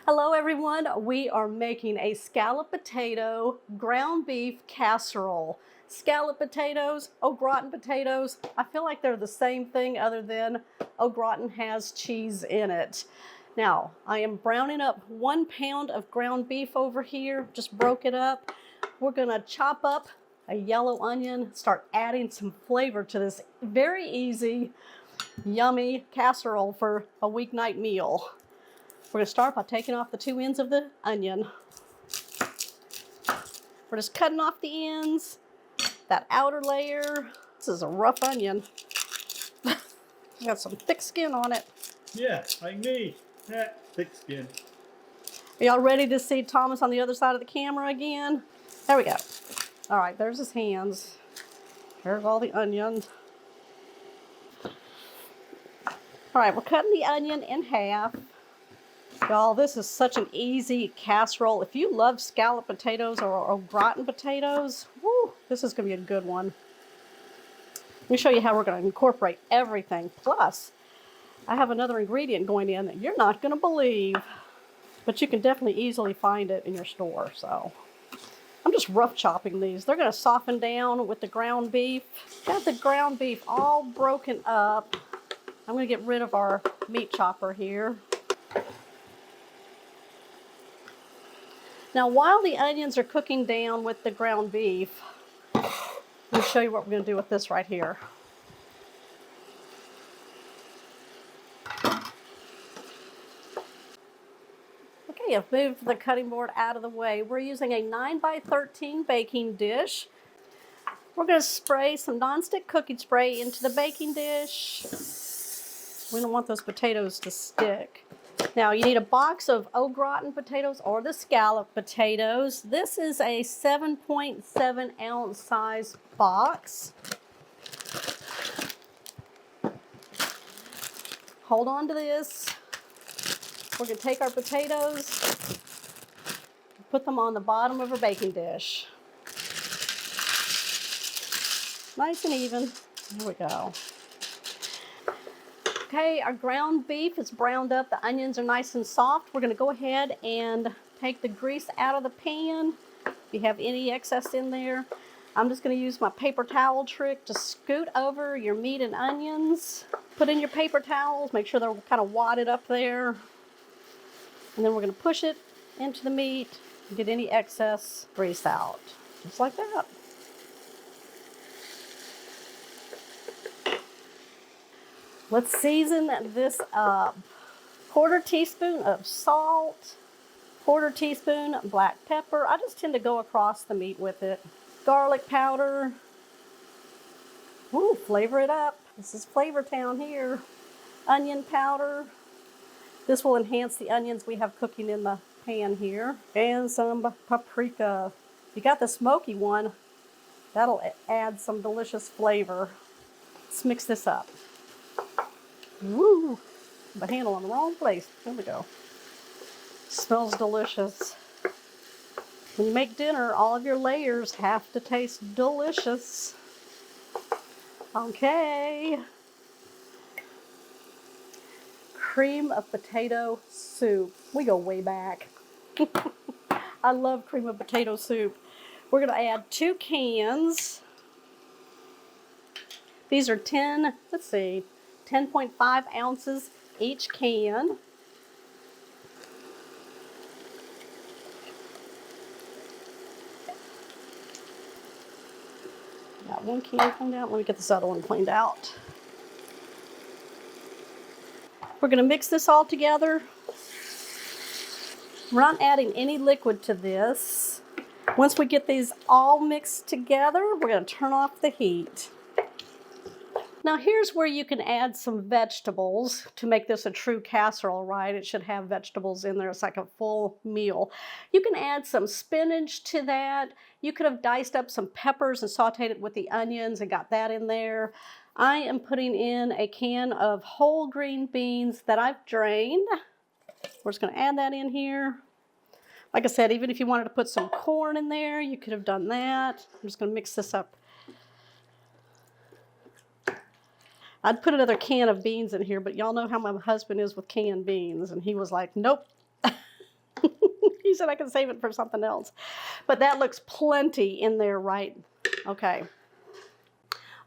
Hello everyone, we are making a scalloped potato ground beef casserole. Scalloped potatoes, au gratin potatoes, I feel like they're the same thing other than au gratin has cheese in it. Now, I am browning up 1 pound of ground beef over here, just broke it up. We're gonna chop up a yellow onion, start adding some flavor to this very easy, yummy casserole for a weeknight meal. We're going to start by taking off the 2 ends of the onion. We're just cutting off the ends, that outer layer. This is a rough onion. Got some thick skin on it. Yeah, like me. Yeah, thick skin. Are y'all ready to see Thomas on the other side of the camera again? There we go. All right, there's his hands. There's all the onions. All right, we're cutting the onion in half. Y'all, this is such an easy casserole. If you love scalloped potatoes or au gratin potatoes, woo, this is going to be a good one. Let me show you how we're going to incorporate everything. Plus, I have another ingredient going in that you're not going to believe, but you can definitely easily find it in your store. So I'm just rough chopping these. They're going to soften down with the ground beef. Got the ground beef all broken up. I'm going to get rid of our meat chopper here. Now, while the onions are cooking down with the ground beef, let me show you what we're going to do with this right here. Okay, I've moved the cutting board out of the way. We're using a 9x13 baking dish. We're going to spray some nonstick cooking spray into the baking dish. We don't want those potatoes to stick. Now, you need a box of au gratin potatoes or the scalloped potatoes. This is a 7.7 ounce size box. Hold on to this. We're going to take our potatoes, put them on the bottom of our baking dish. Nice and even. There we go. Okay, our ground beef is browned up. The onions are nice and soft. We're going to go ahead and take the grease out of the pan. If you have any excess in there, I'm just going to use my paper towel trick to scoot over your meat and onions. Put in your paper towels. Make sure they're kind of wadded up there. And then we're going to push it into the meat and get any excess grease out. Just like that. Let's season this up. 1/4 teaspoon of salt, 1/4 teaspoon black pepper. I just tend to go across the meat with it. Garlic powder. Ooh, flavor it up. This is Flavor Town here. Onion powder. This will enhance the onions we have cooking in the pan here. And some paprika. If you got the smoky one, that'll add some delicious flavor. Let's mix this up. Woo! The handle in the wrong place. There we go. Smells delicious. When you make dinner, all of your layers have to taste delicious. Okay. Cream of potato soup. We go way back. I love cream of potato soup. We're going to add 2 cans. These are 10.5 ounces each can. Got 1 can cleaned out. Let me get this other one cleaned out. We're going to mix this all together. We're not adding any liquid to this. Once we get these all mixed together, we're going to turn off the heat. Now here's where you can add some vegetables to make this a true casserole, right? It should have vegetables in there. It's like a full meal. You can add some spinach to that. You could have diced up some peppers and sauteed it with the onions and got that in there. I am putting in a can of whole green beans that I've drained. We're just going to add that in here. Like I said, even if you wanted to put some corn in there, you could have done that. I'm just going to mix this up. I'd put another can of beans in here, but y'all know how my husband is with canned beans, and he was like, nope. He said I can save it for something else. But that looks plenty in there, right? Okay.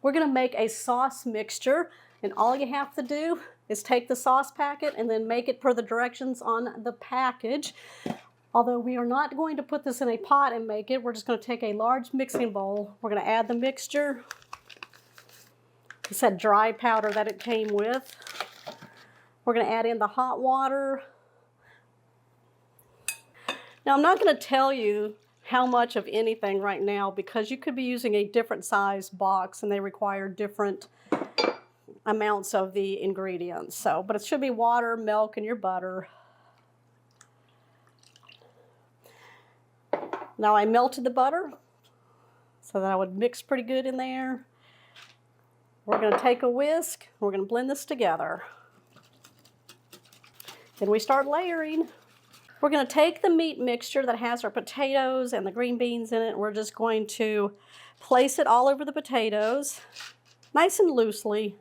We're gonna make a sauce mixture, and all you have to do is take the sauce packet and then make it per the directions on the package. Although we are not going to put this in a pot and make it, we're just gonna take a large mixing bowl. We're gonna add the mixture. It said dry powder that it came with. We're gonna add in the hot water. Now, I'm not going to tell you how much of anything right now because you could be using a different size box and they require different amounts of the ingredients. So, but it should be water, milk, and your butter. Now, I melted the butter so that I would mix pretty good in there. We're going to take a whisk. We're going to blend this together. Then we start layering. We're going to take the meat mixture that has our potatoes and the green beans in it. We're just going to place it all over the potatoes, nice and loosely.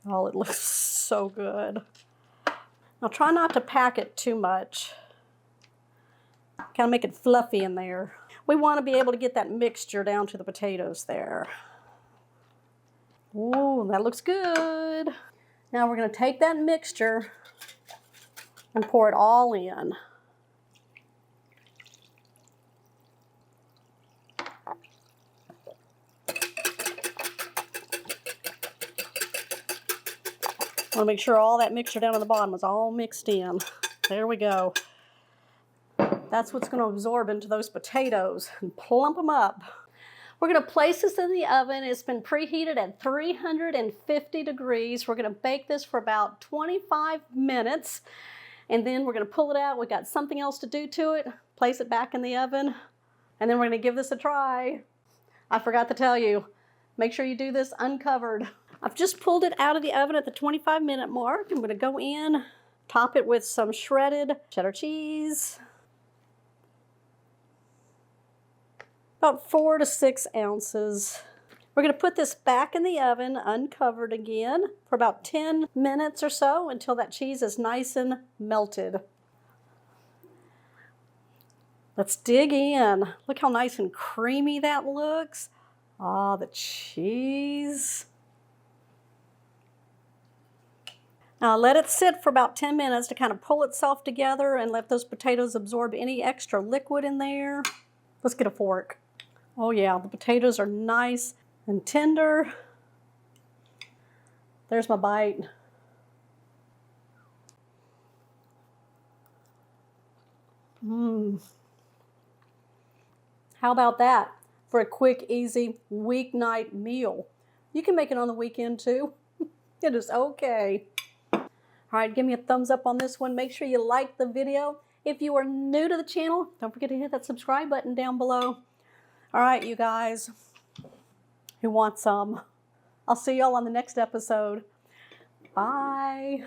Oh, it looks so good. Now try not to pack it too much. Kind of make it fluffy in there. We want to be able to get that mixture down to the potatoes there. Ooh, that looks good. Now we're going to take that mixture and pour it all in. I want to make sure all that mixture down on the bottom is all mixed in. There we go. That's what's going to absorb into those potatoes and plump them up. We're going to place this in the oven. It's been preheated at 350 degrees. We're going to bake this for about 25 minutes. And then we're going to pull it out. We got something else to do to it. Place it back in the oven. And then we're going to give this a try. I forgot to tell you, make sure you do this uncovered. I've just pulled it out of the oven at the 25-minute mark. I'm going to go in, top it with some shredded cheddar cheese. About 4 to 6 ounces. We're going to put this back in the oven, uncovered again, for about 10 minutes or so until that cheese is nice and melted. Let's dig in. Look how nice and creamy that looks. Ah, the cheese. Now let it sit for about 10 minutes to kind of pull itself together and let those potatoes absorb any extra liquid in there. Let's get a fork. Oh yeah, the potatoes are nice and tender. There's my bite. How about that for a quick, easy weeknight meal? You can make it on the weekend too. It is okay. All right, give me a thumbs up on this one. Make sure you like the video. If you are new to the channel, don't forget to hit that subscribe button down below. All right, you guys. Who wants some? I'll see y'all on the next episode. Bye.